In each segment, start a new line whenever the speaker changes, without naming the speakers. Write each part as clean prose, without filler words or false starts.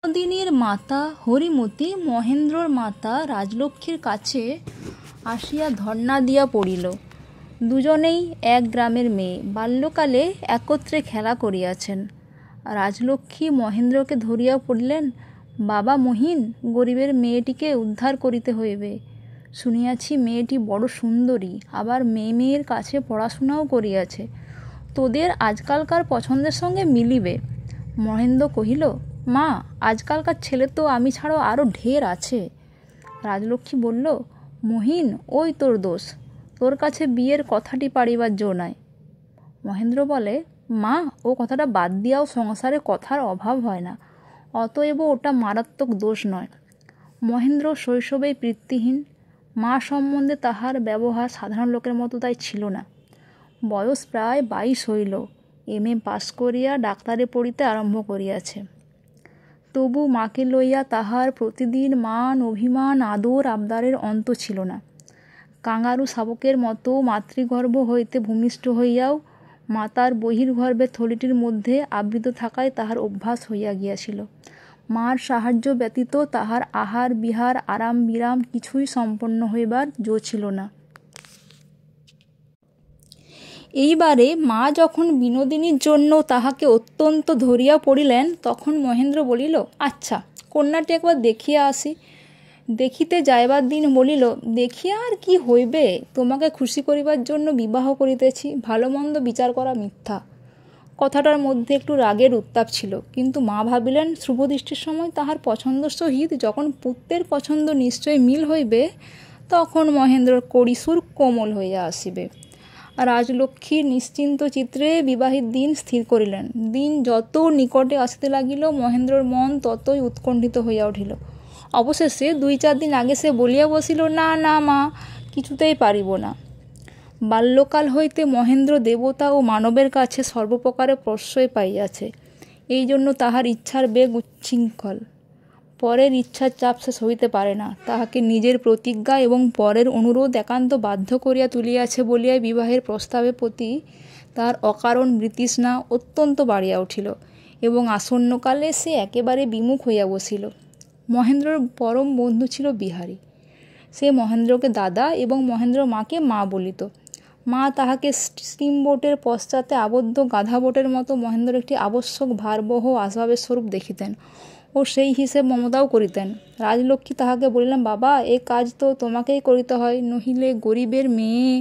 বিনোদিনীর মাতা হরিমতি মহেন্দ্রর মাতা রাজলক্ষ্মীর কাছে আসিয়া ধর্ণা দিয়া পড়িল। দুজনেই এক গ্রামের মেয়ে, বাল্যকালে একত্রে খেলা করিয়াছেন। রাজলক্ষ্মী মহেন্দ্রকে ধরিয়া পড়িলেন, বাবা মহিন, গরিবের মেয়েটিকে উদ্ধার করিতে হইবে। শুনিয়াছি মেয়েটি বড় সুন্দরী, আবার মেয়ের কাছে পড়াশোনাও করিয়াছে। তোদের আজকালকার পছন্দের সঙ্গে মিলিবে। মহেন্দ্র কহিল, মা, আজকালকার ছেলে তো আমি ছাড়াও আরও ঢের আছে। রাজলক্ষ্মী বলল, মহিন, ওই তোর দোষ, তোর কাছে বিয়ের কথাটি পাড়িবার জো নাই। মহেন্দ্র বলে, মা, ও কথাটা বাদ দিয়াও সংসারে কথার অভাব হয় না, অতএব ওটা মারাত্মক দোষ নয়। মহেন্দ্র শৈশবেই পিতৃহীন, মা সম্বন্ধে তাহার ব্যবহার সাধারণ লোকের মতো তাই ছিল না। বয়স প্রায় 22 হইল, MA পাস করিয়া ডাক্তারে পড়িতে আরম্ভ করিয়াছে। তবু মাকে লইয়া তাহার প্রতিদিন মান অভিমান আদর আবদারের অন্ত ছিল না। কাঙারু শাবকের মতো মাতৃগর্ভ হইতে ভূমিষ্ঠ হইয়াও মাতার বহির্গর্ভের থলিটির মধ্যে আবৃত থাকায় তাহার অভ্যাস হইয়া গিয়াছিল। মার সাহায্য ব্যতীত তাহার আহার বিহার আরাম বিরাম কিছুই সম্পন্ন হইবার জো ছিল না। এইবারে মা যখন বিনোদিনীর জন্য তাহাকে অত্যন্ত ধরিয়া পড়িলেন, তখন মহেন্দ্র বলিল, আচ্ছা, কন্যাটি একবার দেখিয়া আসি। দেখিতে যাইবার দিন বলিল, দেখিয়া আর কি হইবে, তোমাকে খুশি করিবার জন্য বিবাহ করিতেছি, ভালো মন্দ বিচার করা মিথ্যা। কথাটার মধ্যে একটু রাগের উত্তাপ ছিল, কিন্তু মা ভাবিলেন শুভদৃষ্টির সময় তাহার পছন্দ সহিত যখন পুত্রের পছন্দ নিশ্চয় মিল হইবে, তখন মহেন্দ্রর কড়িসুর কোমল হইয়া আসিবে। রাজলক্ষ্মী নিশ্চিন্ত চিত্রে বিবাহের দিন স্থির করিলেন। দিন যত নিকটে আসিতে লাগিল, মহেন্দ্রর মন ততই উৎকণ্ঠিত হইয়া উঠিল। অবশেষে 2-4 দিন আগে সে বলিয়া বসিল, না না মা, কিছুতেই পারিব না। বাল্যকাল হইতে মহেন্দ্র দেবতা ও মানবের কাছে সর্বপ্রকারে প্রশ্রয় পাইয়াছে, এই জন্য তাহার ইচ্ছার বেগ উচ্ছৃঙ্খল। পরের ইচ্ছার চাপ সে সহিতে পারে না, তাহাকে নিজের প্রতিজ্ঞা এবং পরের অনুরোধ একান্ত বাধ্য করিয়া তুলিয়াছে বলিয়াই বিবাহের প্রস্তাবের প্রতি তাহার অকারণ বিতৃষ্ণা অত্যন্ত বাড়িয়া উঠিল এবং আসন্নকালে সে একেবারে বিমুখ হইয়া বসিল। মহেন্দ্রর পরম বন্ধু ছিল বিহারী। সে মহেন্দ্রকে দাদা এবং মহেন্দ্র মাকে মা বলিত। মা তাহাকে স্টিমবোটের পশ্চাতে আবদ্ধ গাধাবোটের মতো মহেন্দ্র একটি আবশ্যক ভারবহ আসবাবের স্বরূপ দেখিতেন ও সেই হিসেব মমতাও করিতেন। রাজলক্ষ্মী তাহাকে বলিলেন, বাবা, এ কাজ তো তোমাকেই করিতে হয়, নহিলে গরিবের মেয়ে।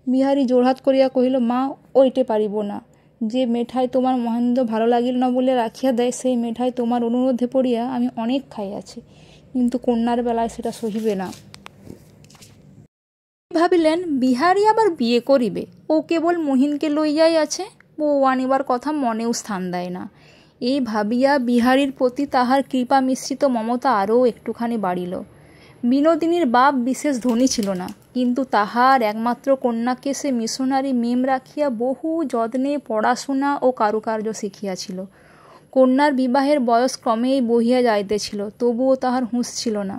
বিহারী জোড়হাত করিয়া কহিল, মা, ওইটে পারিব না। যে মেঠাই তোমার মহেন্দ্র ভালো লাগিল না বলিয়া রাখিয়া দেয়, সেই মেঠাই তোমার অনুরোধে পড়িয়া আমি অনেক খাইয়াছি, কিন্তু কন্যার বেলায় সেটা সহিবে না। ভাবিলেন, বিহারী আবার বিয়ে করিবে, ও কেবল মহিনকে লইয়াই আছে, বউ আনিবার কথা মনেও স্থান দেয় না। এই ভাবিয়া বিহারীর প্রতি তাহার কৃপা মিশ্রিত মমতা আরও একটুখানি বাড়িল। বিনোদিনীর বাপ বিশেষ ধনী ছিল না, কিন্তু তাহার একমাত্র কন্যাকে সে মিশনারি মেম রাখিয়া বহু যত্নে পড়াশোনা ও কারুকার্য শিখিয়াছিল। কন্যার বিবাহের বয়স ক্রমেই বহিয়া যাইতেছিল, তবুও তাহার হুঁশ ছিল না।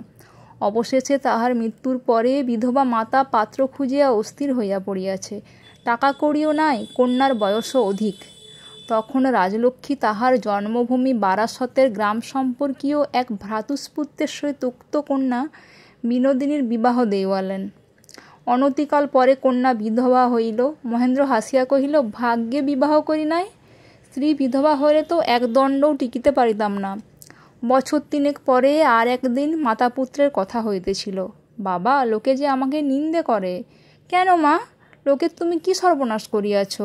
অবশেষে তাহার মৃত্যুর পরে বিধবা মাতা পাত্র খুঁজিয়া অস্থির হইয়া পড়িয়াছে। টাকা কড়িও নাই, কন্যার বয়সও অধিক। তখন রাজলক্ষ্মী তাহার জন্মভূমি বারাসতের গ্রাম সম্পর্কীয় এক ভ্রাতুষ্পুত্রের সহিত উক্ত কন্যা বিনোদিনীর বিবাহ দেওয়ালেন। অনতিকাল পরে কন্যা বিধবা হইল। মহেন্দ্র হাসিয়া কহিল, ভাগ্যে বিবাহ করি নাই, স্ত্রী বিধবা হইলে তো একদণ্ডও টিকিতে পারিতাম না। বছর 3 পরে আর একদিন মাতাপুত্রের কথা হইতেছিল। বাবা, লোকে যে আমাকে নিন্দে করে। কেন মা, লোকে তুমি কি সর্বনাশ করিয়াছ?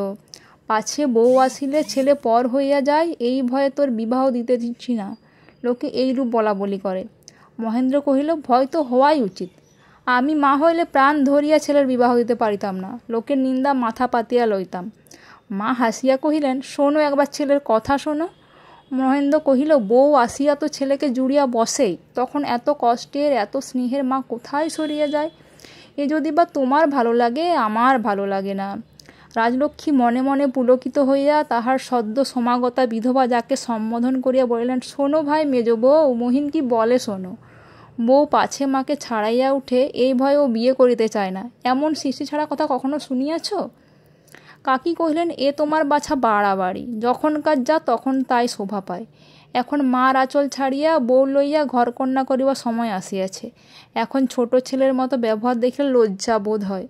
পাছে বউ আসিলে ছেলে পর হইয়া যায়, এই ভয়ে তোর বিবাহ দিতে দিচ্ছি না, লোকে এইরূপ বলা বলি করে। মহেন্দ্র কহিল, ভয় তো হওয়াই উচিত। আমি মা হইলে প্রাণ ধরিয়া ছেলের বিবাহ দিতে পারিতাম না, লোকের নিন্দা মাথা পাতিয়া লইতাম। মা হাসিয়া কহিলেন, শোনো একবার ছেলের কথা শোনো। মহেন্দ্র কহিল, বউ আসিয়া তো ছেলেকে জুড়িয়া বসেই, তখন এত কষ্টের এত স্নেহের মা কোথায় সরিয়া যায়? এ যদি বা তোমার ভালো লাগে, আমার ভালো লাগে না। রাজলক্ষ্মী মনে মনে পুলকিত হইয়া তাহার সদ্য সমাগতা বিধবা যাকে সম্বোধন করিয়া বলিলেন, শোনো ভাই মেজ বউ, মহিন কি বলে শোনো। বউ পাছে মাকে ছাড়াইয়া উঠে, এই ভয়ে ও বিয়ে করিতে চায় না, এমন শিশি ছাড়া কথা কখনো শুনিয়াছ? কাকি কহিলেন, এ তোমার বাছা বাড়াবাড়ি, যখনকার যা তখন তাই শোভা পায়। এখন মার আঁচল ছাড়িয়া বউ লইয়া ঘরকন্যা করিবার সময় আসিয়াছে। এখন ছোট ছেলের মতো ব্যবহার দেখিলে লজ্জা বোধ হয়।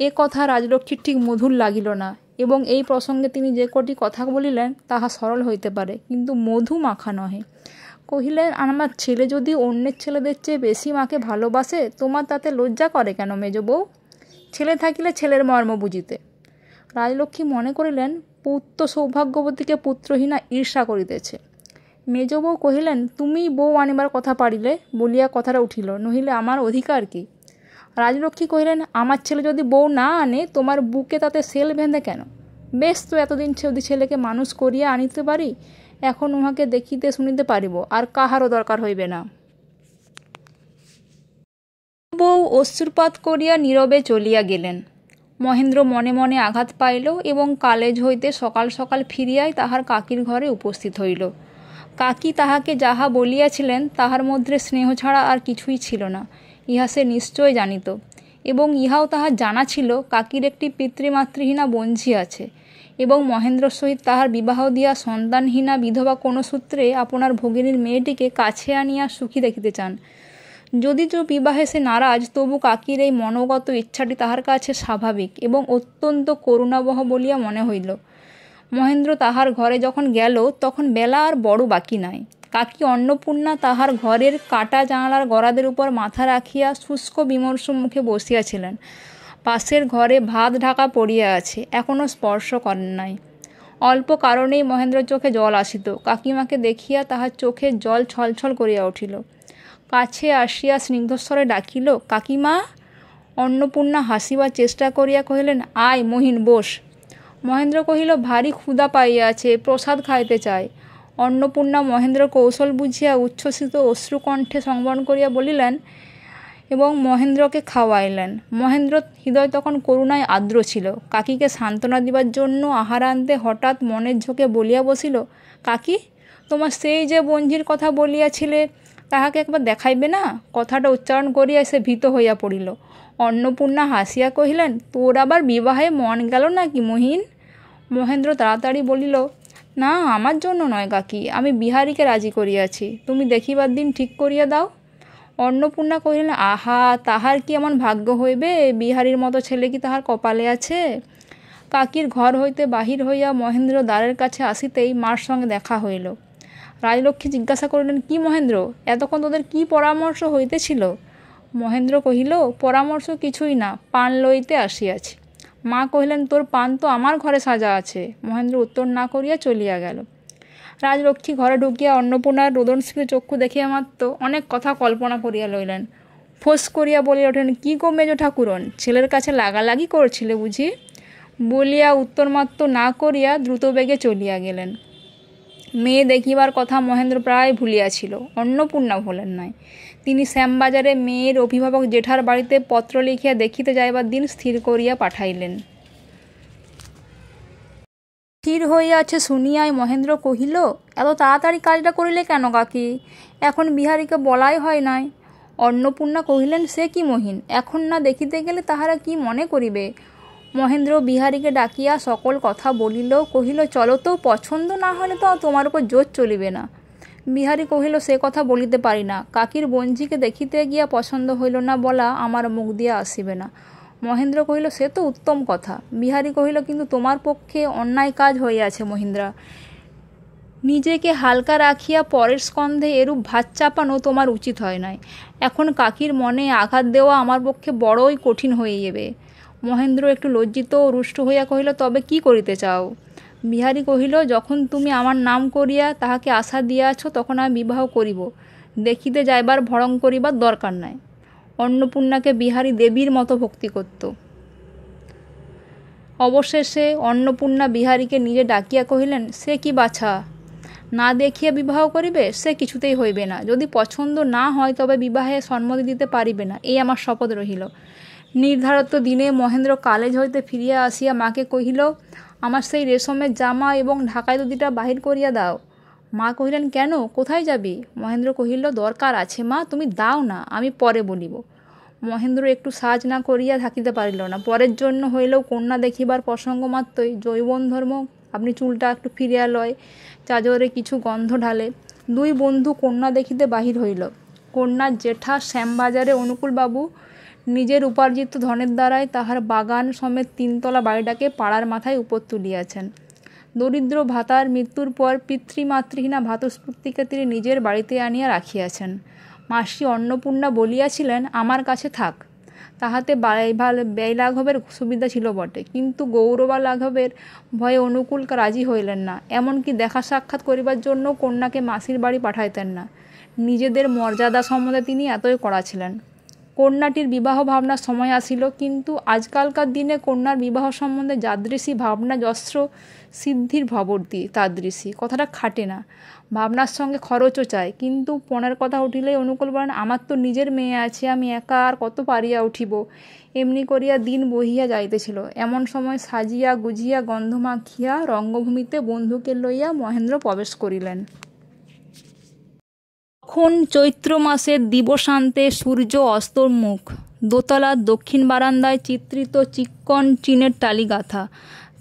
এ কথা রাজলক্ষ্মীর ঠিক মধুর লাগিল না, এবং এই প্রসঙ্গে তিনি যে কটি কথা বলিলেন তাহা সরল হইতে পারে, কিন্তু মধু মাখা নহে। কহিলেন, আমার ছেলে যদি অন্যের ছেলেদের চেয়ে বেশি মাকে ভালোবাসে, তোমার তাতে লজ্জা করে কেন মেজ বউ? ছেলে থাকিলে ছেলের মর্ম বুঝিতে। রাজলক্ষ্মী মনে করিলেন পুত্র সৌভাগ্যবতীকে পুত্রহীনা ঈর্ষা করিতেছে। মেজ বউ কহিলেন, তুমি বউ আনিবার কথা পারিলে বলিয়া কথাটা উঠিল, নহিলে আমার অধিকার কি? রাজলক্ষ্মী কহিলেন, আমার ছেলে যদি বউ না আনে, তোমার বুকে তাতে সেল বেঁধে কেন? বেশ তো, এতদিন যদি ছেলেকে মানুষ করিয়া আনিতে পারি, এখন উহাকে দেখিতে শুনিতে পারিব, আর কাহারও দরকার হইবে না। বউ অশ্রুপাত করিয়া নীরবে চলিয়া গেলেন। মহেন্দ্র মনে মনে আঘাত পাইল এবং কলেজ হইতে সকাল সকাল ফিরিয়াই তাহার কাকির ঘরে উপস্থিত হইল। কাকি তাহাকে যাহা বলিয়াছিলেন তাহার মধ্যে স্নেহ ছাড়া আর কিছুই ছিল না, ইহা সে নিশ্চয় জানিত, এবং ইহাও তাহার জানা ছিল কাকির একটি পিতৃমাতৃহীনা বঞ্ঝী আছে, এবং মহেন্দ্রর সহিত তাহার বিবাহ দিয়া সন্তানহীনা বিধবা কোনো সূত্রে আপনার ভগিনীর মেয়েটিকে কাছে আনিয়া সুখী দেখিতে চান। যদিও বিবাহে সে নারাজ, তবু কাকির এই মনোগত ইচ্ছাটি তাহার কাছে স্বাভাবিক এবং অত্যন্ত করুণাবহ বলিয়া মনে হইল। মহেন্দ্র তাহার ঘরে যখন গেল, তখন বেলা আর বড় বাকি নাই। কাকি অন্নপূর্ণা তাহার ঘরের কাটা জানালার গরাদের উপর মাথা রাখিয়া শুষ্ক বিমর্ষ মুখে বসিয়াছিলেন। পাশের ঘরে ভাত ঢাকা পড়িয়া আছে, এখনও স্পর্শ করেন নাই। অল্প কারণেই মহেন্দ্রের চোখে জল আসিত। কাকিমাকে দেখিয়া তাহার চোখে জল ছলছল করিয়া উঠিল। কাছে আসিয়া স্নিগ্ধস্বরে ডাকিল, কাকিমা। অন্নপূর্ণা হাসিবার চেষ্টা করিয়া কহিলেন, আয় মহিন, বোস। মহেন্দ্র কহিল, ভারী ক্ষুধা পাইয়াছে, প্রসাদ খাইতে চায়। অন্নপূর্ণা মহেন্দ্র কৌশল বুঝিয়া উচ্ছ্বসিত অশ্রুকণ্ঠে সংবরণ করিয়া বলিলেন এবং মহেন্দ্রকে খাওয়াইলেন। মহেন্দ্র হৃদয় তখন করুণায় আর্দ্র ছিল। কাকিকে সান্ত্বনা দিবার জন্য আহার আনতে হঠাৎ মনের ঝোঁকে বলিয়া বসিল, কাকি, তোমার সেই যে বঞ্ঝির কথা বলিয়াছিলে, তাহাকে একবার দেখাইবে না? কথাটা উচ্চারণ করিয়া সে ভীত হইয়া পড়িল। অন্নপূর্ণা হাসিয়া কহিলেন, তোর আবার বিবাহে মন গেল নাকি মহিন? মহেন্দ্র তাড়াতাড়ি বলিল, না, আমার জন্য নয় কাকি, আমি বিহারীকে রাজি করিয়াছি, তুমি দেখিবার দিন ঠিক করিয়া দাও। অন্নপূর্ণা কহিলেন, আহা, তাহার কি এমন ভাগ্য হইবে? বিহারীর মতো ছেলে কি তাহার কপালে আছে? কাকির ঘর হইতে বাহির হইয়া মহেন্দ্র দ্বারের কাছে আসিতেই মার সঙ্গে দেখা হইল। রাজলক্ষ্মী জিজ্ঞাসা করিলেন, কি মহেন্দ্র, এতক্ষণ তোদের কি পরামর্শ হইতেছিল? মহেন্দ্র কহিল, পরামর্শ কিছুই না, পান লইতে আসিয়াছি। মা কহিলেন, তোর পান তো আমার ঘরে সাজা আছে। মহেন্দ্র উত্তর না করিয়া চলিয়া গেল। রাজলক্ষ্মী ঘরে ঢুকিয়া অন্নপূর্ণার রোদনস্ফীত চক্ষু দেখিয়া মাত্র অনেক কথা কল্পনা করিয়া লইলেন। ফোঁস করিয়া বলিয়া ওঠেন, কি গো মেজ ঠাকুরন, ছেলের কাছে লাগালাগি করছিলে বুঝি? বলিয়া উত্তর মাত্র না করিয়া দ্রুতবেগে চলিয়া গেলেন। মেয়ে দেখিবার কথা মহেন্দ্র প্রায় ভুলিয়াছিল, অন্নপূর্ণা ভোলেন নাই। তিনি শ্যামবাজারে মেয়ের অভিভাবক জেঠার বাড়িতে পত্র লিখিয়া দেখিতে যাইবার দিন স্থির করিয়া পাঠাইলেন। স্থির হইয়াছে শুনিয়াই মহেন্দ্র কহিল, এত তাড়াতাড়ি কাজটা করিলে কেন কাকি? এখন বিহারীকে বলাই হয় নাই। অন্নপূর্ণা কহিলেন, সে কি মহিন, এখন না দেখিতে গেলে তাহারা কি মনে করিবে? মহেন্দ্র বিহারীকে ডাকিয়া সকল কথা বলিল। কহিল, চলো তো, পছন্দ না হলে তো তোমার উপর জোর চলিবে না। বিহারী কহিল, সে কথা বলিতে পারি না, কাকির বঞ্ঝিকে দেখিতে গিয়া পছন্দ হইল না বলা আমার মুখ দিয়া আসিবে না। মহেন্দ্র কহিল, সে তো উত্তম কথা। বিহারী কহিল, কিন্তু তোমার পক্ষে অন্যায় কাজ হইয়াছে মহিন্দ্রা। নিজেকে হালকা রাখিয়া পরের স্কন্ধে এরূপ ভাত চাপানো তোমার উচিত হয় নাই। এখন কাকির মনে আঘাত দেওয়া আমার পক্ষে বড়ই কঠিন হয়ে যাবে। মহেন্দ্র একটু লজ্জিত ও রুষ্ট হইয়া কহিল, তবে কি করিতে চাও? বিহারী কহিল, যখন তুমি আমার নাম করিয়া তাহাকে আশা দিয়াছ, তখন আমি বিবাহ করিব, দেখিতে যাইবার ভরং করিবার দরকার নাই। অন্নপূর্ণাকে বিহারী দেবীর মতো ভক্তি করত। অবশেষে অন্নপূর্ণা বিহারীকে নিজে ডাকিয়া কহিলেন, সে কি বাছা, না দেখিয়া বিবাহ করিবে? সে কিছুতেই হইবে না। যদি পছন্দ না হয় তবে বিবাহে সম্মতি দিতে পারিবে না, এই আমার শপথ রহিল। নির্ধারিত দিনে মহেন্দ্র কলেজ হইতে ফিরিয়া আসিয়া মাকে কহিল, আমার সেই রেশমের জামা এবং ঢাকায় দুটিটা বাহির করিয়া দাও। মা কহিলেন, কেন, কোথায় যাবি? মহেন্দ্র কহিল, দরকার আছে মা, তুমি দাও না, আমি পরে বলিব। মহেন্দ্র একটু সাজ না করিয়া থাকিতে পারিল না। পরের জন্য হইলেও কন্যা দেখিবার প্রসঙ্গ মাত্রই যৌবন ধর্ম আপনি চুলটা একটু ফিরিয়া লয়, চাদরে কিছু গন্ধ ঢালে। দুই বন্ধু কন্যা দেখিতে বাহির হইল। কন্যার জেঠা শ্যামবাজারে অনুকূলবাবু নিজের উপার্জিত ধনের দ্বারাই তাহার বাগান সমেত 3 তলা বাড়িটাকে পাড়ার মাথায় উপর তুলিয়াছেন। দরিদ্র ভাতার মৃত্যুর পর পিতৃমাতৃহীনা ভাতস্ফূর্তিকে তিনি নিজের বাড়িতে আনিয়া রাখিয়াছেন। মাসি অন্নপূর্ণা বলিয়াছিলেন, আমার কাছে থাক। তাহাতে ব্যয় লাঘবের সুবিধা ছিল বটে, কিন্তু গৌরবা লাঘবের ভয়ে অনুকূল রাজি হইলেন না। এমনকি দেখা সাক্ষাৎ করিবার জন্য কন্যাকে মাসির বাড়ি পাঠাইতেন না। নিজেদের মর্যাদা সম্বন্ধে তিনি এতই কড়া ছিলেন। কন্যাটির বিবাহ ভাবনার সময় আসিল, কিন্তু আজকালকার দিনে কন্যার বিবাহ সম্বন্ধে যাদৃশী ভাবনা যস্র সিদ্ধির ভবর্তি তাদৃশী কথাটা খাটে না। ভাবনার সঙ্গে খরচও চায়। কিন্তু পণের কথা উঠিলেই অনুকূল বলেন, আমার তো নিজের মেয়ে আছে, আমি একা আর কত পারিয়া উঠিব। এমনি করিয়া দিন বহিয়া যাইতেছিল। এমন সময় সাজিয়া গুজিয়া গন্ধ মাখিয়া রঙ্গভূমিতে বন্ধুকে লইয়া মহেন্দ্র প্রবেশ করিলেন। তখন চৈত্র মাসের দিবসান্তে সূর্য অস্তর্মুখ। দোতলার দক্ষিণ বারান্দায় চিত্রিত চিক্কণ চীনের টালি গাঁথা।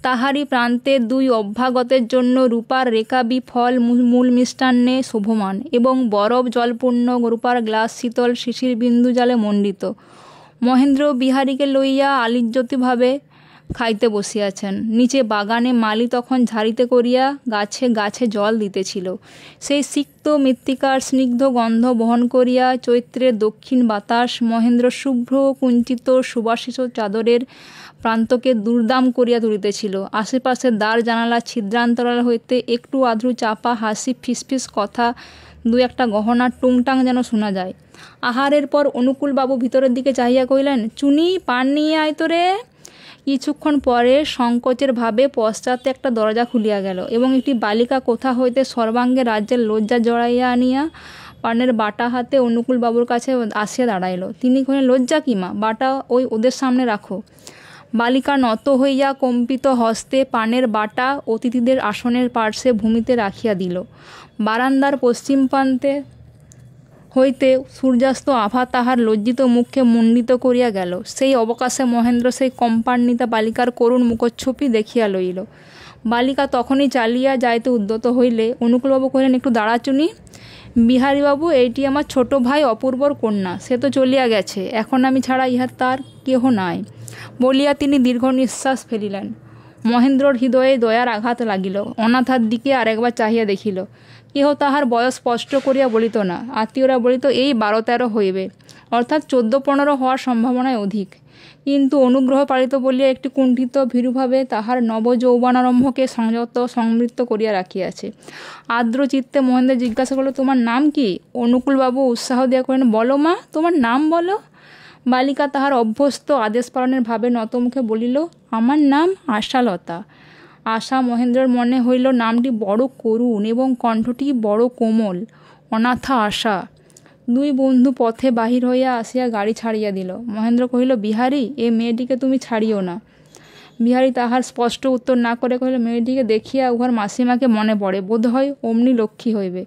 তাহারই প্রান্তে 2 অভ্যাগতের জন্য রূপার রেকাবি ফল মূল মিষ্টান্নে শোভমান এবং বরফ জলপূর্ণ রূপার গ্লাস শীতল শিশির বিন্দু জালে মণ্ডিত। মহেন্দ্র বিহারীকে লইয়া আলিজ্যতিভাবে খাইতে বসিয়াছেন। নিচে বাগানে মালি তখন ঝাড়িতে করিয়া গাছে গাছে জল দিতেছিল। সেই সিক্ত মৃত্তিকার স্নিগ্ধ গন্ধ বহন করিয়া চৈত্রের দক্ষিণ বাতাস মহেন্দ্র শুভ্র কুঞ্চিত সুবাসিত চাদরের প্রান্তকে দুর্দাম করিয়া তুলিতেছিল। আশেপাশের দ্বার জানালা ছিদ্রান্তরাল হইতে একটু আধটু চাপা হাসি, ফিসফিস কথা, 2-একটা গহনার টুংটাং যেন শোনা যায়। আহারের পর অনুকূলবাবু ভিতরের দিকে চাহিয়া কহিলেন, চুনি, পান নিয়ে আয় তো রে। কিছুক্ষণ পরে সংকোচের ভাবে পশ্চাতে একটা দরজা খুলিয়া গেল এবং একটি বালিকা কোথা হইতে সর্বাঙ্গে রাজ্যের লজ্জা জড়াইয়া আনিয়া পানের বাটা হাতে অনুকূলবাবুর কাছে আসিয়া দাঁড়াইল। তিনি কহিলেন, লজ্জা কি মা, বাটা ওদের সামনে রাখো। বালিকা নত হইয়া কম্পিত হস্তে পানের বাটা অতিথিদের আসনের পার্শ্বে ভূমিতে রাখিয়া দিল। বারান্দার পশ্চিম প্রান্তে হইতে সূর্যাস্ত আভা তাহার লজ্জিত মুখকে মুণ্ডিত করিয়া গেল। সেই অবকাশে মহেন্দ্র সেই কম্পান্বিতা বালিকার করুণ মুখচ্ছবি দেখিয়া লইল। বালিকা তখনই চালিয়া যাইতে উদ্যত হইলে অনুকূলবাবু কহিলেন, একটু দাঁড়া চুনি। বিহারীবাবু, এইটি আমার ছোট ভাই অপূর্বর কন্যা। সে তো চলিয়া গেছে, এখন আমি ছাড়া ইহার তার কেহ নাই বলিয়া তিনি দীর্ঘ নিঃশ্বাস ফেলিলেন। মহেন্দ্রর হৃদয়ে দয়ার আঘাত লাগিল। অনাথার দিকে আরেকবার চাহিয়া দেখিল। কেহ তাহার বয়স স্পষ্ট করিয়া বলিত না। আত্মীয়রা বলিত, এই 12-13 হইবে, অর্থাৎ 14-15 হওয়ার সম্ভাবনায় অধিক। কিন্তু অনুগ্রহ পালিত বলিয়া একটি কুণ্ঠিত ভীরুভাবে তাহার নবযৌবনারম্ভকে সংযত সংবৃত্ত করিয়া রাখিয়াছে। আর্দ্র চিত্তে মহেন্দ্র জিজ্ঞাসা করল, তোমার নাম কি? অনুকূলবাবু উৎসাহ দিয়া কহিলেন, বলো মা, তোমার নাম বলো। বালিকা তাহার অভ্যস্ত আদেশ পালনের ভাবে নতমুখে বলিল, আমার নাম আশালতা। আশা মহেন্দ্রের মনে হইল নামটি বড় করুণ এবং কণ্ঠটি বড় কোমল। অনাথা আশা। 2 বন্ধু পথে বাহির হইয়া আসিয়া গাড়ি ছাড়িয়া দিল। মহেন্দ্র কহিল, বিহারী, এ মেয়েটিকে তুমি ছাড়িও না। বিহারী তাহার স্পষ্ট উত্তর না করে কহিল, মেয়েটিকে দেখিয়া উহার মাসিমাকে মনে পড়ে, বোধ হয় অমনি লক্ষ্মী হইবে।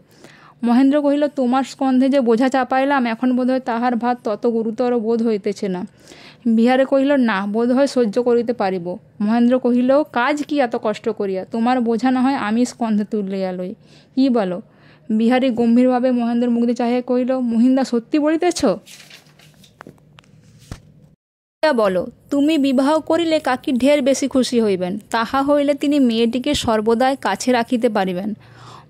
মহেন্দ্র কহিল, তোমার স্কন্ধে যে বোঝা চাপাইলাম, এখন বোধহয় তাহার ভার তত গুরুতর বোধ হইতেছে না। বিহারী কহিল, না, বোধ হয় সহ্য করিতে পারিব। মহেন্দ্র কহিল, কাজ কি এত কষ্ট করিয়া? তোমার বোঝা না হয় আমি স্কন্ধে তুলিয়া লই, কি বলো? বিহারী গম্ভীরভাবে মহেন্দ্রের মুখ দিয়ে চাহিয়া কহিল, মহিন্দা, সত্যি বলিতেছ? বলো, তুমি বিবাহ করিলে কাকি ঢের বেশি খুশি হইবেন। তাহা হইলে তিনি মেয়েটিকে সর্বদাই কাছে রাখিতে পারিবেন।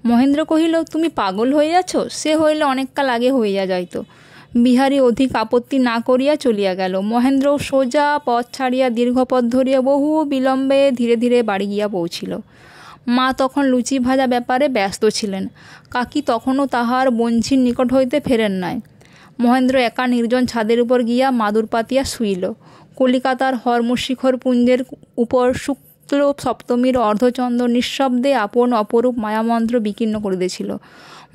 মহেন্দ্র কহিল, তুমি পাগল হইয়াছ? সে হইলে অনেককাল আগে হইয়া যাইত। বিহারী অধিক আপত্তি না করিয়া চলিয়া গেল। মহেন্দ্র সোজা পথ ছাড়িয়া দীর্ঘ পথ ধরিয়া বহু বিলম্বে ধীরে ধীরে বাড়ি গিয়া পৌঁছিল। মা তখন লুচি ভাজা ব্যাপারে ব্যস্ত ছিলেন। কাকি তখনও তাহার বঞ্ঝির নিকট হইতে ফেরেন নাই। মহেন্দ্র একা নির্জন ছাদের উপর গিয়া মাদুর পাতিয়া শুইল। কলিকাতার হর্মশিখর পুঞ্জের উপর শুক্ল সপ্তমীর অর্ধচন্দ্র নিঃশব্দে আপন অপরূপ মায়ামন্ত্র বিকীর্ণ করিতেছিল।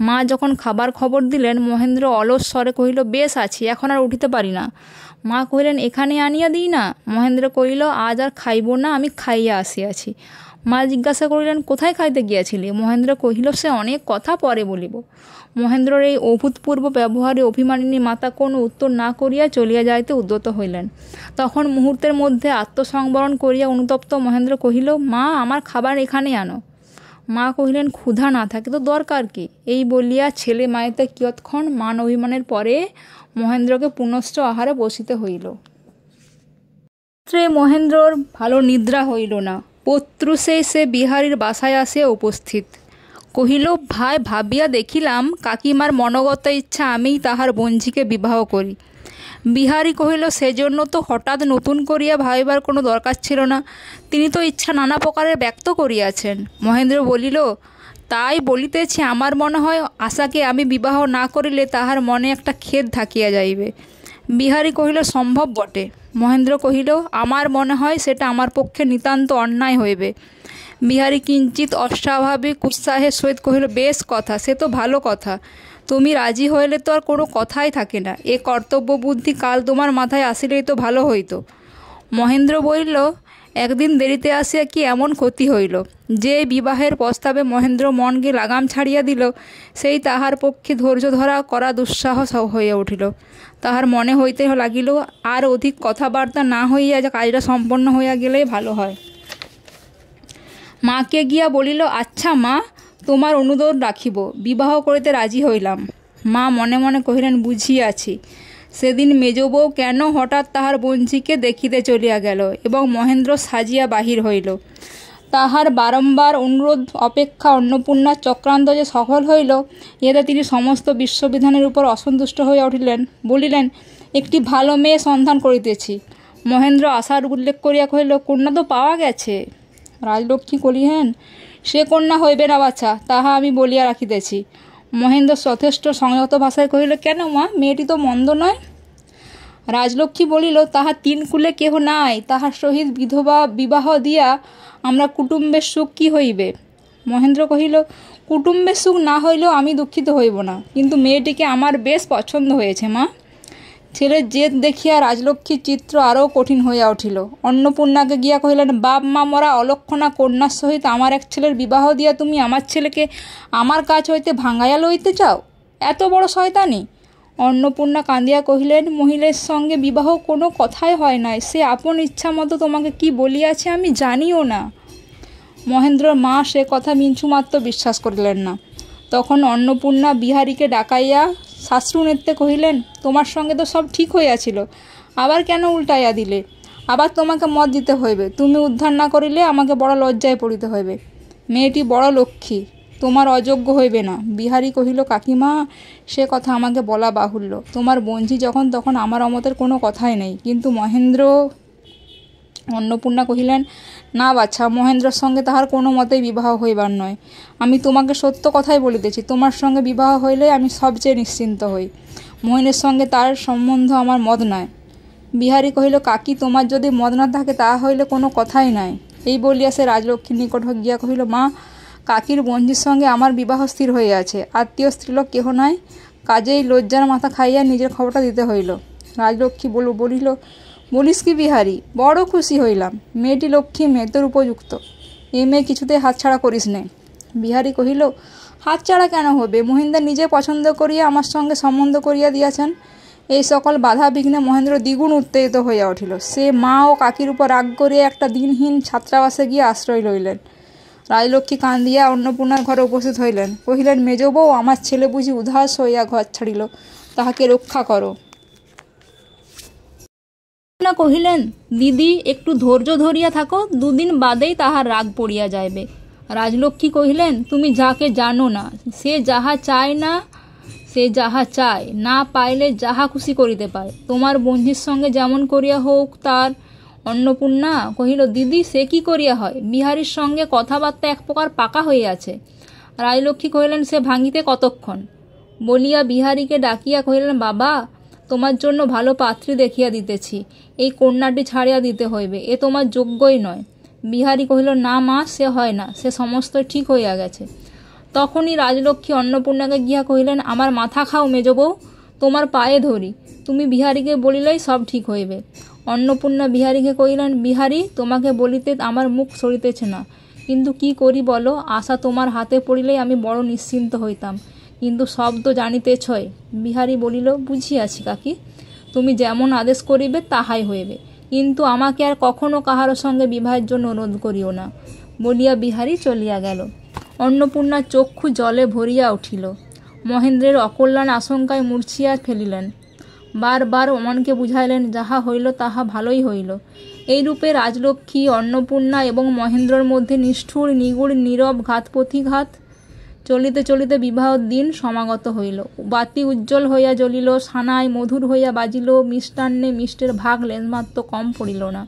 মা যখন খাবার খবর দিলেন, মহেন্দ্র অলস স্বরে কহিল, বেশ আছি, এখন আর উঠিতে পারি না। মা কহিলেন, এখানে আনিয়া দিই না? মহেন্দ্র কহিল, আজ আর খাইব না, আমি খাইয়া আসিয়াছি। মা জিজ্ঞাসা করিলেন, কোথায় খাইতে গিয়াছিলি? মহেন্দ্র কহিল, সে অনেক কথা পরে বলিব। মহেন্দ্রের এই অভূতপূর্ব ব্যবহারে অভিমানিনী মাতা কোনো উত্তর না করিয়া চলিয়া যাইতে উদ্যত হইলেন। তখন মুহূর্তের মধ্যে আত্মসংবরণ করিয়া অনুতপ্ত মহেন্দ্র কহিল, মা, আমার খাবার এখানে আনো। মা কহিলেন, ক্ষুধা না থাকে তো দরকার কি? এই বলিয়া ছেলে মায়েতে কিয়ৎক্ষণ মান অভিমানের পরে মহেন্দ্রকে পুনশ্চ আহারে বসিতে হইল। রাত্রে মহেন্দ্রর ভালো নিদ্রা হইল না। প্রত্যুষেই সে বিহারীর বাসায় আসিয়া উপস্থিত। কহিল, ভাই, ভাবিয়া দেখিলাম কাকিমার মনোগত ইচ্ছা আমিই তাহার বঞ্ঝিকে বিবাহ করি। বিহারী কহিল, সেজন্য তো হঠাৎ নতুন করিয়া ভাবিবার কোনো দরকার ছিল না। তিনি তো ইচ্ছা নানা প্রকারের ব্যক্ত করিয়াছেন। মহেন্দ্র বলিল, তাই বলিতেছি, আমার মনে হয় আশাকে আমি বিবাহ না করিলে তাহার মনে একটা খেদ থাকিয়া যাইবে। বিহারী কহিল, সম্ভব বটে। মহেন্দ্র কহিল, আমার মনে হয় সেটা আমার পক্ষে নিতান্ত অন্যায় হইবে। বিহারী কিঞ্চিত অস্বাভাবিক উৎসাহের সহিত কহিল, বেশ কথা, সে তো ভালো কথা। তুমি রাজি হইলে তো আর কোনো কথাই থাকে না। এ কর্তব্য বুদ্ধি কাল তোমার মাথায় আসিলেই তো ভালো হইত। মহেন্দ্র বলিল, একদিন দেরিতে আসিয়া কি এমন ক্ষতি হইল? যে বিবাহের প্রস্তাবে মহেন্দ্র মনকে লাগাম ছাড়িয়া দিল, সেই তাহার পক্ষে ধৈর্য ধরা করা দুঃসাহ হইয়া উঠিল। তাহার মনে হইতে লাগিল, আর অধিক কথাবার্তা না হইয়া যে কাজটা সম্পন্ন হইয়া গেলেই ভালো হয়। মাকে গিয়া বলিল, আচ্ছা মা, তোমার অনুরোধ রাখিব, বিবাহ করিতে রাজি হইলাম। মা মনে মনে কহিলেন, বুঝিয়াছি। সেদিন মেজবউ কেন হঠাৎ তাহার বঞ্চিকে দেখিতে চলিয়া গেল এবং মহেন্দ্র সাজিয়া বাহির হইল। তাহার বারম্বার অনুরোধ অপেক্ষা অন্নপূর্ণার চক্রান্ত যে সফল হইল, ইহাতে তিনি সমস্ত বিশ্ববিধানের উপর অসন্তুষ্ট হইয়া উঠিলেন। বলিলেন, একটি ভালো মেয়ে সন্ধান করিতেছি। মহেন্দ্র আশার উল্লেখ করিয়া কহিল, কন্যা তো পাওয়া গেছে। রাজলক্ষ্মী কহিলেন, সে কন্যা হইবে না বাছা, তাহা আমি বলিয়া রাখিতেছি। মহেন্দ্র যথেষ্ট সংযত ভাষায় কহিল, কেন মা, মেয়েটি তো মন্দ নয়। রাজলক্ষ্মী বলিল, তাহার তিন কুলে কেহ নাই, তাহার সহিত বিধবা বিবাহ দিয়া আমরা কুটুম্বের সুখ কী হইবে? মহেন্দ্র কহিল, কুটুম্বের সুখ না হইলেও আমি দুঃখিত হইব না, কিন্তু মেয়েটিকে আমার বেশ পছন্দ হয়েছে মা। ছেলের জেদ দেখিয়া রাজলক্ষ্মীর চিত্র আরও কঠিন হইয়া উঠিল। অন্নপূর্ণাকে গিয়া কহিলেন, বাপ মা মরা অলক্ষণা কন্যার সহিত আমার এক ছেলের বিবাহ দিয়া তুমি আমার ছেলেকে আমার কাছ হইতে ভাঙাইয়া লইতে চাও? এত বড় শয়তানি! অন্নপূর্ণা কাঁদিয়া কহিলেন, মহিলার সঙ্গে বিবাহ কোনো কথাই হয় নাই। সে আপন ইচ্ছা মতো তোমাকে কি বলিয়াছে আমি জানিও না। মহেন্দ্রর মা সে কথা মিঞ্চুমাত্র বিশ্বাস করিলেন না। তখন অন্নপূর্ণা বিহারীকে ডাকাইয়া শাস্ত্রুনেত্রে কহিলেন, তোমার সঙ্গে তো সব ঠিক হইয়াছিল, আবার কেন উল্টাইয়া দিলে? আবার তোমাকে মত দিতে হইবে। তুমি উদ্ধার না করিলে আমাকে বড় লজ্জায় পড়িতে হইবে। মেয়েটি বড় লক্ষ্মী, তোমার অযোগ্য হইবে না। বিহারী কহিল, কাকিমা, সে কথা আমাকে বলা বাহুল্য। তোমার বঞ্ঝি যখন তখন আমার অমতের কোনো কথাই নেই। কিন্তু মহেন্দ্র। অন্নপূর্ণা কহিলেন, না বাছা, মহেন্দ্রর সঙ্গে তাহার কোনো মতেই বিবাহ হইবার নয়। আমি তোমাকে সত্য কথাই বলিতেছি, তোমার সঙ্গে বিবাহ হইলে আমি সবচেয়ে নিশ্চিন্ত হই। মোহিনীর সঙ্গে তার সম্বন্ধ আমার মত নয়। বিহারী কহিল, কাকি, তোমার যদি মত না থাকে তাহা হইলে কোনো কথাই নাই। এই বলিয়া সে রাজলক্ষ্মীর নিকট গিয়া কহিল, মা, কাকির বঞ্ঝির সঙ্গে আমার বিবাহ স্থির হইয়াছে। আত্মীয় স্ত্রীলোক কেহ নাই, কাজেই লজ্জার মাথা খাইয়া নিজের খবরটা দিতে হইল। রাজলক্ষ্মী বলিল, বলিস কি বিহারী, বড় খুশি হইলাম। মেয়েটি লক্ষ্মী মেয়ে, তোর উপযুক্ত। এ মেয়ে কিছুতেই হাতছাড়া করিস নে। বিহারী কহিল, হাতছাড়া কেন হবে? মহিন্দর নিজে পছন্দ করিয়া আমার সঙ্গে সম্বন্ধ করিয়া দিয়াছেন। এই সকল বাধা বিঘ্নে মহেন্দ্র দ্বিগুণ উত্তেজিত হইয়া উঠিল। সে মা ও কাকির উপর রাগ করিয়া একটা দিনহীন ছাত্রাবাসে গিয়ে আশ্রয় লইলেন। রাজলক্ষ্মী কান্দিয়া অন্নপূর্ণার ঘরে উপস্থিত হইলেন। কহিলেন, মেজ বউ, আমার ছেলে বুঝি উদাস হইয়া ঘর ছাড়িল, তাহাকে রক্ষা করো। কহিলেন, দিদি, একটু ধৈর্য ধরিয়া থাকো, দুদিন বাদেই তাহার রাগ পড়িয়া যাইবে। রাজলক্ষ্মী কহিলেন, তুমি যাকে জানো না, সে যাহা চায় না পাইলে যাহা খুশি করিতে পারে। তোমার বন্ধুর সঙ্গে যেমন করিয়া হোক তার। অন্নপূর্ণা কহিল, দিদি, সে কি করিয়া হয়? বিহারীর সঙ্গে কথাবার্তা এক প্রকার পাকা হইয়াছে। রাজলক্ষ্মী কহিলেন, সে ভাঙিতে কতক্ষণ? বলিয়া বিহারীকে ডাকিয়া কহিলেন, বাবা, তোমার জন্য ভালো পাত্রী দেখিয়া দিতেছি, এই কন্যাটি ছাড়িয়া দিতে হইবে, এ তোমার যোগ্যই নয়। বিহারী কহিল, না মা, সে হয় না, সে সমস্ত ঠিক হইয়া গেছে। তখনই রাজলক্ষ্মী অন্নপূর্ণাকে গিয়া কহিলেন, আমার মাথা খাও মেজ বউ, তোমার পায়ে ধরি, তুমি বিহারীকে বলিলেই সব ঠিক হইবে। অন্নপূর্ণা বিহারীকে কহিলেন, বিহারী, তোমাকে বলিতে আমার মুখ সরিতেছে না, কিন্তু কি করি বলো, আশা তোমার হাতে পড়িলেই আমি বড় নিশ্চিন্ত হইতাম, কিন্তু সব তো জানিতেছই। বিহারী বলিল, বুঝিয়াছি কাকি, তুমি যেমন আদেশ করিবে তাহাই হইবে, কিন্তু আমাকে আর কখনো কাহারো সঙ্গে বিবাহের জন্য অনুরোধ করিও না, বলিয়া বিহারী চলিয়া গেল। অন্নপূর্ণার চক্ষু জলে ভরিয়া উঠিল। মহেন্দ্রের অকল্যাণ আশঙ্কায় মূর্ছিয়া ফেলিলেন। বারবার অমনকে বুঝাইলেন, যাহা হইল তাহা ভালোই হইল। এইরূপে রাজলক্ষ্মী, অন্নপূর্ণা এবং মহেন্দ্রর মধ্যে নিষ্ঠুর নিগুড় নীরব ঘাত-প্রতিঘাত চলিতে চলিতে বিবাহের দিন সমাগত হইল। বাতি উজ্জ্বল হইয়া জ্বলিল, সানাই মধুর হইয়া বাজিল, মিষ্টান্নে মিষ্টের ভাগ লেশমাত্র কম পড়িল না।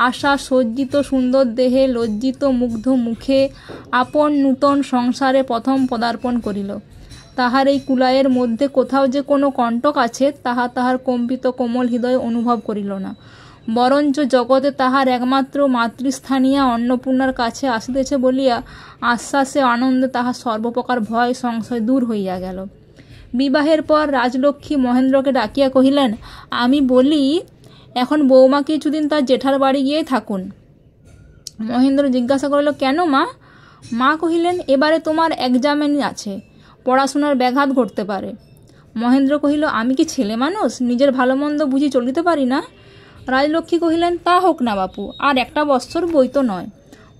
আশা সজ্জিত সুন্দর দেহে, লজ্জিত মুগ্ধ মুখে আপন নূতন সংসারে প্রথম পদার্পণ করিল। তাহার এই কুলায়ের মধ্যে কোথাও যে কোনো কণ্টক আছে, তাহা তাহার কম্পিত কোমল হৃদয় অনুভব করিল না, বরঞ্চ জগতে তাহার একমাত্র মাতৃস্থানীয়া অন্নপূর্ণার কাছে আসিতেছে বলিয়া আশ্বাসে আনন্দে তাহার সর্বপ্রকার ভয় সংশয় দূর হইয়া গেল। বিবাহের পর রাজলক্ষ্মী মহেন্দ্রকে ডাকিয়া কহিলেন, আমি বলি, এখন বৌমা কিছুদিন তার জেঠার বাড়ি গিয়ে থাকুন। মহেন্দ্র জিজ্ঞাসা করিল, কেন মা? মা কহিলেন, এবারে তোমার এক্সামিন আছে, পড়াশোনার ব্যাঘাত ঘটতে পারে। মহেন্দ্র কহিল, আমি কি ছেলে মানুষ, নিজের ভালো মন্দ বুঝি চলিতে পারি না? রাজলক্ষ্মী কহিলেন, তা হোক না বাপু, আর একটা বৎসর বই তো নয়।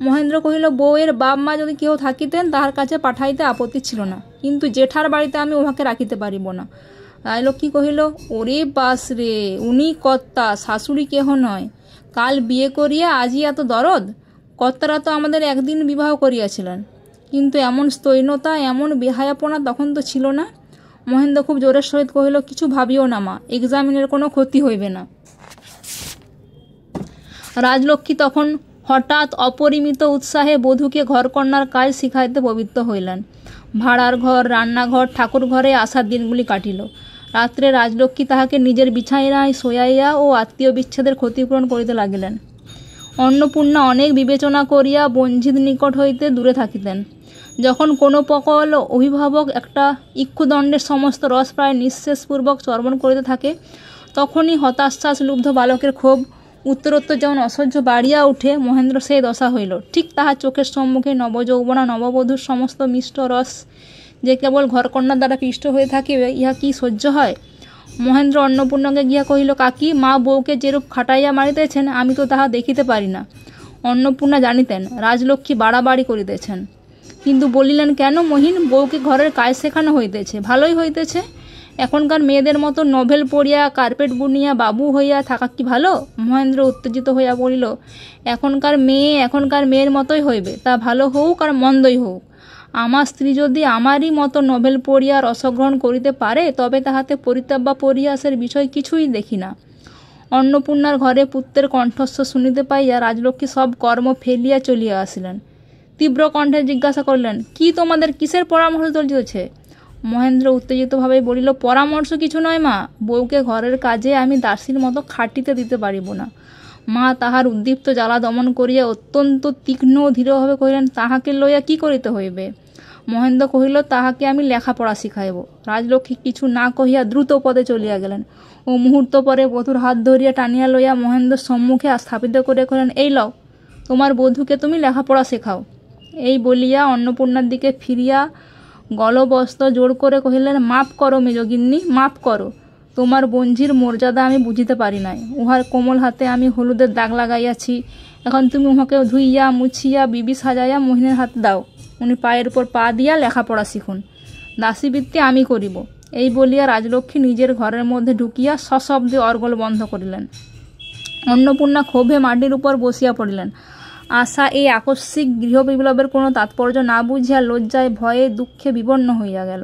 মহেন্দ্র কহিল, বউয়ের বাপ মা যদি কেউ থাকিতেন তাহার কাছে পাঠাইতে আপত্তি ছিল না, কিন্তু জেঠার বাড়িতে আমি উহাকে রাখিতে পারিব না। রাজলক্ষ্মী কহিল, ওরে বাস রে, উনি কর্তা, শাশুড়ি কেহ নয়। কাল বিয়ে করিয়া আজই এত দরদ? কর্তারা তো আমাদের একদিন বিবাহ করিয়াছিলেন, কিন্তু এমন স্তৈনতা, এমন বেহায়াপনা তখন তো ছিল না। মহেন্দ্র খুব জোরের সহিত কহিল, কিছু ভাবিও না মা, এক্সামিনের কোনো ক্ষতি হইবে না। রাজলক্ষ্মী তখন হঠাৎ অপরিমিত উৎসাহে বধূকে ঘরকন্যার কাজ শিখাইতে প্রবৃত্ত হইলেন। ভাড়ার ঘর, রান্নাঘর, ঠাকুর ঘরে আসার দিনগুলি কাটিল। রাত্রে রাজলক্ষ্মী তাহাকে নিজের বিছানায় শোয়াইয়া ও আত্মীয় বিচ্ছেদের ক্ষতিপূরণ করিতে লাগিলেন। অন্নপূর্ণা অনেক বিবেচনা করিয়া বঞ্চিত নিকট হইতে দূরে থাকিতেন। যখন কোনো প্রকল অভিভাবক একটা ইক্ষুদণ্ডের সমস্ত রস প্রায় নিঃশেষপূর্বক চর্বণ করিতে থাকে, তখনই হতাশ্বাস লুব্ধ বালকের ক্ষোভ উত্তরোত্তর যেমন অসহ্য বাড়িয়া উঠে, মহেন্দ্র সেই দশা হইল। ঠিক তাহার চোখের সম্মুখে নবযৌবনা নববধূর সমস্ত মিষ্ট রস যে কেবল ঘরকন্যার দ্বারা পিষ্ট হয়ে থাকিবে, ইহা কি সহ্য হয়? মহেন্দ্র অন্নপূর্ণাকে গিয়া কহিল, কাকি, মা বউকে যেরূপ খাটাইয়া মারিতেছেন আমি তো তাহা দেখিতে পারি না। অন্নপূর্ণা জানিতেন রাজলক্ষ্মী বাড়াবাড়ি করিতেছেন, কিন্তু বলিলেন, কেন মহিন, বউকে ঘরের কাজ শেখানো হইতেছে, ভালোই হইতেছে। এখনকার মেয়েদের মতো নভেল পড়িয়া কার্পেট বুনিয়া বাবু হইয়া থাকা কি ভালো? মহেন্দ্র উত্তেজিত হইয়া বলিল, এখনকার মেয়ের মতোই হইবে, তা ভালো হোক আর মন্দই হোক। আমার স্ত্রী যদি আমারই মতো নভেল পড়িয়া রসগ্রহণ করিতে পারে, তবে তাহাতে পরিতাপ বা পরিহাসের বিষয় কিছুই দেখি না। অন্নপূর্ণার ঘরে পুত্রের কণ্ঠস্বর শুনিতে পাইয়া রাজলক্ষ্মী সব কর্ম ফেলিয়া চলিয়া আসিলেন। তীব্র কণ্ঠে জিজ্ঞাসা করিলেন, কি তোমাদের কিসের পরামর্শ চলিতেছে? মহেন্দ্র উত্তেজিতভাবে বলিল, পরামর্শ কিছু নয় মা, বউকে ঘরের কাজে আমি দাসীর মতো খাটিতে দিতে পারিব না। মা তাহার উদ্দীপ্ত জ্বালা দমন করিয়া অত্যন্ত তীক্ষ্ণ ও দৃঢ়ভাবে কহিলেন, তাহাকে লইয়া কি করিতে হইবে? মহেন্দ্র কহিল, তাহাকে আমি লেখাপড়া শিখাইব। রাজলক্ষ্মী কিছু না কহিয়া দ্রুত পদে চলিয়া গেলেন ও মুহূর্ত পরে বধূর হাত ধরিয়া টানিয়া লইয়া মহেন্দ্রের সম্মুখে স্থাপিত করে কহিলেন, এই লও, তোমার বধূকে তুমি লেখাপড়া শেখাও। এই বলিয়া অন্নপূর্ণার দিকে ফিরিয়া গলবস্ত্র জোর করে কহিলেন, মাপ করো মেজগিন্নি, মাপ করো। তোমার বঞ্ঝির মর্যাদা আমি বুঝিতে পারি নাই। উহার কোমল হাতে আমি হলুদের দাগ লাগাইয়াছি, এখন তুমি উহাকে ধুইয়া মুছিয়া বিবি সাজাইয়া মহিনের হাতে দাও, উনি পায়ের উপর পা দিয়া লেখাপড়া শিখুন, দাসীবৃত্তি আমি করিব। এই বলিয়া রাজলক্ষ্মী নিজের ঘরের মধ্যে ঢুকিয়া সশব্দে অর্গল বন্ধ করিলেন। অন্নপূর্ণা ক্ষোভে মাটির উপর বসিয়া পড়িলেন। আশা এই আকস্মিক গৃহবিপ্লবের কোনো তাৎপর্য না বুঝিয়া লজ্জায় ভয়ে দুঃখে বিবর্ণ হইয়া গেল।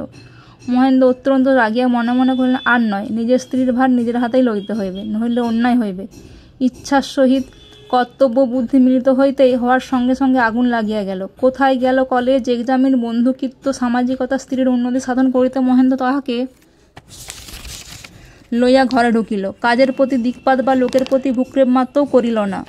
মহেন্দ্র অত্যন্ত রাগিয়া মনে মনে কহিলেন, আর নয়, নিজের স্ত্রীর ভার নিজের হাতেই লইতে হইবে, নইলে অন্যায় হইবে। ইচ্ছার সহিত কর্তব্য বুদ্ধি মিলিত হইতেই হওয়ার সঙ্গে সঙ্গে আগুন লাগিয়া গেল। কোথায় গেল কলেজ, এক্সামিন, বন্ধুকৃত্য, সামাজিকতা, স্ত্রীর উন্নতি সাধন করিতে মহেন্দ্র তাহাকে লইয়া ঘরে ঢুকিল। কাজের প্রতি দিকপাত বা লোকের প্রতি ভূক্ষেপ মাত্রও করিল না।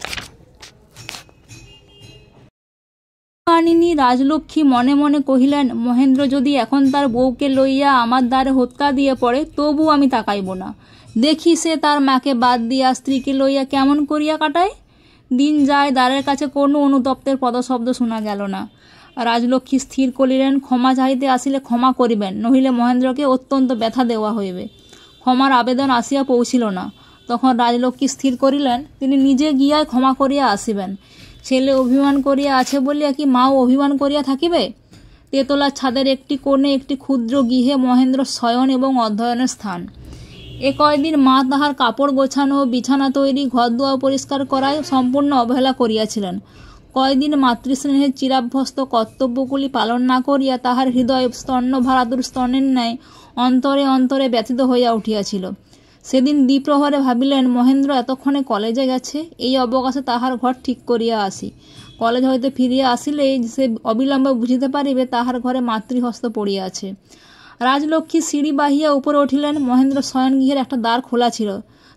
রাজলক্ষ্মী মনে মনে কহিলেন, মহেন্দ্র যদি এখন তার বউকে লইয়া আমার দ্বারে হত্যা দিয়ে পড়ে, তবু আমি তাকাইব না। দেখি সে তার মাকে বাদ দিয়া স্ত্রীকে লইয়া কেমন করিয়া কাটায়। দিন যায়, দ্বারের কাছে কোনো অনুতপ্তের পদশব্দ শোনা গেল না। রাজলক্ষ্মী স্থির করিলেন, ক্ষমা চাহিতে আসিলে ক্ষমা করিবেন, নহিলে মহেন্দ্রকে অত্যন্ত ব্যথা দেওয়া হইবে। ক্ষমার আবেদন আসিয়া পৌঁছিল না। তখন রাজলক্ষ্মী স্থির করিলেন, তিনি নিজে গিয়া ক্ষমা করিয়া আসিবেন। ছেলে অভিমান করিয়া আছে বলিয়া কি মাও অভিমান করিয়া থাকিবে? তেতলার ছাদের একটি কোণে একটি ক্ষুদ্র গৃহে মহেন্দ্র শয়ন এবং অধ্যয়নের স্থান। এ কয়দিন মা তাহার কাপড় গোছানো, বিছানা তৈরি, ঘরদুয়ার পরিষ্কার করায় সম্পূর্ণ অবহেলা করিয়াছিলেন। কয়দিন মাতৃস্নেহের চিরাভ্যস্ত কর্তব্যগুলি পালন না করিয়া তাহার হৃদয় স্তন্যভারাতুর স্তনের ন্যায় অন্তরে অন্তরে ব্যথিত হইয়া উঠিয়াছিল। সেদিন দ্বিপ্রহরে ভাবিলেন, মহেন্দ্র এতক্ষণে কলেজে গেছে, এই অবকাশে তাহার ঘর ঠিক করিয়া আসি। কলেজ হইতে ফিরিয়া আসিলেই সে অবিলম্বে বুঝিতে পারিবে তাহার ঘরে মাতৃহস্ত পড়িয়া আছে। রাজলক্ষ্মী সিঁড়ি বাহিয়া উপরে উঠিলেন। মহেন্দ্র শয়নগৃহের একটা দ্বার খোলা ছিল।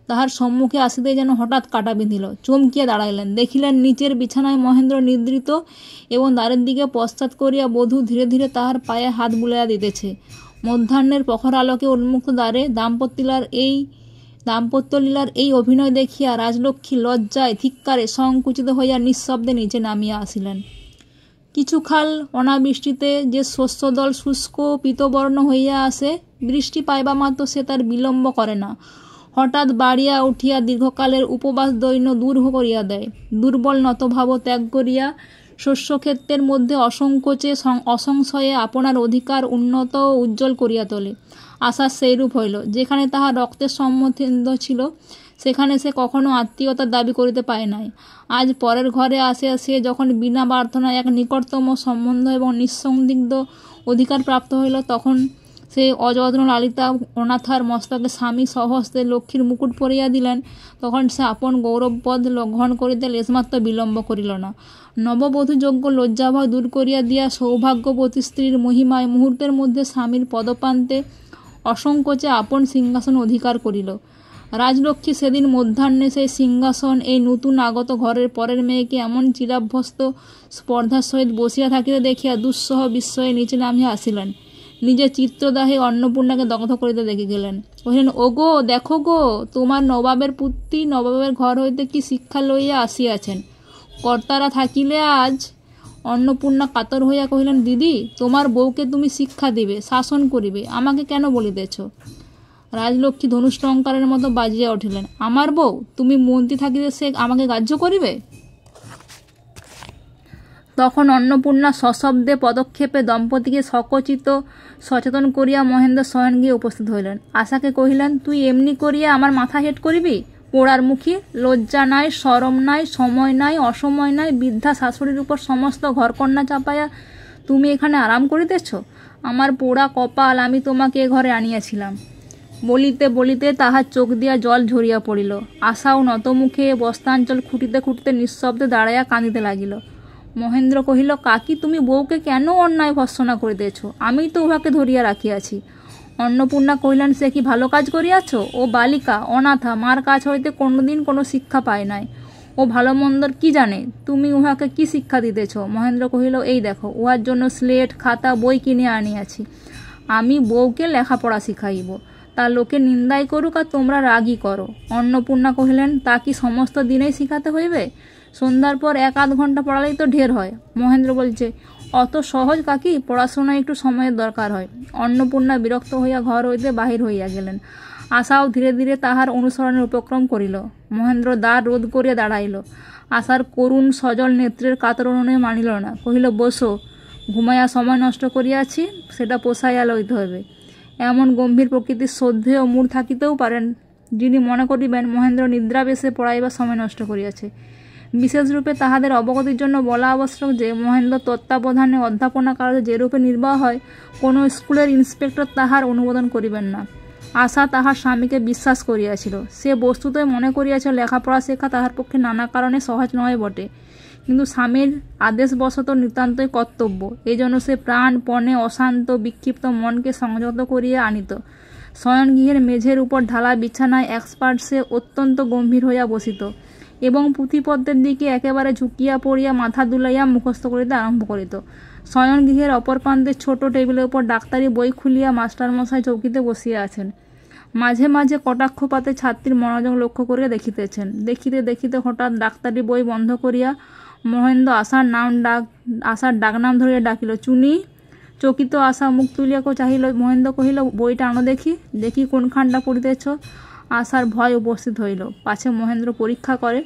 তাহার সম্মুখে আসিতেই যেন হঠাৎ কাটা বিঁধিল। চমকিয়া দাঁড়াইলেন, দেখিলেন নিচের বিছানায় মহেন্দ্র নিদ্রিত এবং দ্বারের দিকে পশ্চাৎ করিয়া বধূ ধীরে ধীরে তাহার পায়ে হাত বুলাইয়া দিতেছে। মধ্যাহ্নের প্রখর আলোকে উন্মুক্ত দ্বারে দাম্পত্যলীলার এই অভিনয় দেখিয়া রাজলক্ষ্মী লজ্জায় ধিক্কারে সংকুচিত হইয়া নিঃশব্দে নিচে নামিয়া আসিলেন। কিছুকাল অনাবৃষ্টিতে যে শস্যদল শুষ্ক পীতবর্ণ হইয়া আসে, বৃষ্টি পাইবা মাত্র সে তার বিলম্ব করে না। হঠাৎ বাড়িয়া উঠিয়া দীর্ঘকালের উপবাস দৈন্য দূর করিয়া দেয়। দুর্বল নতভাব ত্যাগ করিয়া শস্যক্ষেত্রের মধ্যে অসংকোচে অসংশয়ে আপনার অধিকার উন্নত ও উজ্জ্বল করিয়া তোলে। আশার সেইরূপ হইল। যেখানে তাহার রক্তের সম্বন্ধ ছিল, সেখানে সে কখনো আত্মীয়তার দাবি করিতে পায় নাই। আজ পরের ঘরে আসিয়া সে যখন বিনা প্রার্থনায় এক নিকটতম সম্বন্ধ এবং নিঃসন্দিগ্ধ অধিকার প্রাপ্ত হইল, তখন সে অযত্ন লালিতা অনাথার মস্তকে স্বামী সহস্তে লক্ষ্মীর মুকুট পরিয়া দিলেন, তখন সে আপন গৌরবপদ গ্রহণ করিতে লেশমাত্র বিলম্ব করিল না। নববধূযোগ্য লজ্জাভয় দূর করিয়া দিয়া সৌভাগ্যবতী স্ত্রীর মহিমায় মুহূর্তের মধ্যে স্বামীর পদপ্রান্তে অসংকোচে আপন সিংহাসন অধিকার করিল। রাজলক্ষ্মী সেদিন মধ্যাহ্নে সেই সিংহাসন এই নূতন আগত ঘরের পরের মেয়েকে এমন চিরাভ্যস্ত স্পর্ধার সহিত বসিয়া থাকিতে দেখিয়া দুঃসহ বিস্ময়ে নিচে নামিয়া আসিলেন। নিজের চিত্রদাহে অন্নপূর্ণাকে দগ্ধ করিতে দেখে গেলেন। কহিলেন, ওগো দেখো গো, তোমার নবাবের পুত্রী নবাবের ঘর হইতে কি শিক্ষা লইয়া আসিয়াছেন। কর্তারা থাকিলে আজ। অন্নপূর্ণা কাতর হইয়া কহিলেন, দিদি, তোমার বউকে তুমি শিক্ষা দিবে, শাসন করিবে, আমাকে কেন বলিতেছ? রাজলক্ষ্মী ধনুষ্টঙ্কারের মতো বাজিয়া উঠিলেন। আমার বউ? তুমি মন্ত্রী থাকিতে সে আমাকে গ্রাহ্য করিবে? তখন অন্নপূর্ণা সশব্দে পদক্ষেপে দম্পতিকে সকচিত সচেতন করিয়া মহেন্দ্র শয়ন গিয়ে উপস্থিত হইলেন। আশাকে কহিলেন, তুই এমনি করিয়া আমার মাথা হেট করিবি? পোড়ার মুখী, লজ্জা নাই, শরম নাই, সময় নাই, অসময় নাই, বৃদ্ধা শাশুড়ির উপর সমস্ত ঘরকন্যা চাপাইয়া তুমি এখানে আরাম করিতেছ? আমার পোড়া কপাল, আমি তোমাকে এ ঘরে আনিয়াছিলাম। বলিতে বলিতে তাহার চোখ দিয়া জল ঝরিয়া পড়িল। আশাও নতমুখে বস্তাঞ্চল খুঁটিতে খুঁটিতে নিঃশব্দে দাঁড়াইয়া কাঁদিতে লাগিল। মহেন্দ্র কহিল, কাকি, তুমি বউকে কেন অন্যায় ভর্ৎসনা করিতেছ? আমি তো উহাকে ধরিয়া রাখিয়াছি। অন্নপূর্ণা কহিলেন, সে কি ভালো কাজ করিয়াছ? ও বালিকা, অনাথা, মার কাছ হইতে কোনোদিন কোনো শিক্ষা পায় নাই। ও ভালো মন্দর কি জানে? তুমি উহাকে কি শিক্ষা দিতেছ? মহেন্দ্র কহিল, এই দেখো, উহার জন্য স্লেট, খাতা, বই কিনে আনিয়াছি। আমি বউকে লেখাপড়া শিখাইব, তা লোকে নিন্দাই করুক আর তোমরা রাগই করো। অন্নপূর্ণা কহিলেন, তা কি সমস্ত দিনেই শিখাতে হইবে? সন্ধ্যার পর 1-8 ঘন্টা পড়ালেই তো ঢের হয়। মহেন্দ্র বলছে, অত সহজ কাকি, পড়াশোনায় একটু সময়ের দরকার হয়। অন্নপূর্ণা বিরক্ত হইয়া ঘর হইতে বাহির হইয়া গেলেন। আশাও ধীরে ধীরে তাহার অনুসরণের উপক্রম করিল। মহেন্দ্র দ্বার রোধ করিয়া দাঁড়াইল। আশার করুণ সজল নেত্রের কাতর অনুনয় মানিল না। কহিল, বসো, ঘুমাইয়া সময় নষ্ট করিয়াছি, সেটা পোষাইয়া লইতে হইবে। এমন গম্ভীর প্রকৃতির শ্রদ্ধেয় মূঢ় থাকিতেও পারেন, যিনি মনে করিবেন মহেন্দ্র নিদ্রাবেশে পড়াইবার সময় নষ্ট করিয়াছে। বিশেষরূপে তাহাদের অবগতির জন্য বলা আবশ্যক যে, মহেন্দ্র তত্ত্বাবধানে অধ্যাপনা কার্য যেরূপে নির্বাহ হয়, কোনো স্কুলের ইন্সপেক্টর তাহার অনুমোদন করিবেন না। আশা তাহার স্বামীকে বিশ্বাস করিয়াছিল। সে বস্তুতই মনে করিয়াছিল লেখাপড়া শেখা তাহার পক্ষে নানা কারণে সহজ নয় বটে, কিন্তু স্বামীর আদেশবশত নিতান্তই কর্তব্য। এই জন্য সে প্রাণপণে অশান্ত বিক্ষিপ্ত মনকে সংযত করিয়া আনিত। শয়নগৃহের মেঝের উপর ঢালা বিছানায় একপার্শ্বে অত্যন্ত গম্ভীর হইয়া বসিত এবং পুঁথিপদ্মের দিকে একেবারে ঝুঁকিয়া পড়িয়া মাথা দুলাইয়া মুখস্থ করিতে আরম্ভ করিত। শয়নগৃহের অপর প্রান্তে ছোট টেবিলের উপর ডাক্তারি বই খুলিয়া মাস্টারমশাই চৌকিতে বসিয়া আছেন। মাঝে মাঝে কটাক্ষপাতে ছাত্রীর মনোযোগ লক্ষ্য করিয়া দেখিতেছেন। দেখিতে দেখিতে হঠাৎ ডাক্তারি বই বন্ধ করিয়া মহেন্দ্র আশার ডাকনাম ধরিয়া ডাকিল, চুনি। চকিত আশা মুখ তুলিয়া চাহিল। মহেন্দ্র কহিল, বইটা আনো দেখি। দেখি কোনখানটা পড়িতেছ। আশার ভয় উপস্থিত হইল। পাছে মহেন্দ্র পরীক্ষা করে।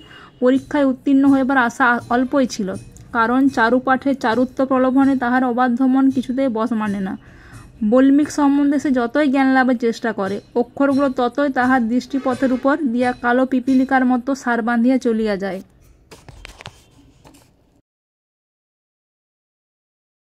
পরীক্ষায় উত্তীর্ণ হইবার আশা অল্পই ছিল, কারণ চারুপাঠের চারুত্ব প্রলোভনে তাহার অবাধ্য মন কিছুতেই বশ মানে না। বল্মিক সম্বন্ধে সে যতই জ্ঞান লাভের চেষ্টা করে, অক্ষরগুলো ততই তাহার দৃষ্টিপথের উপর দিয়া কালো পিপীলিকার মতো সার বাঁধিয়া চলিয়া যায়।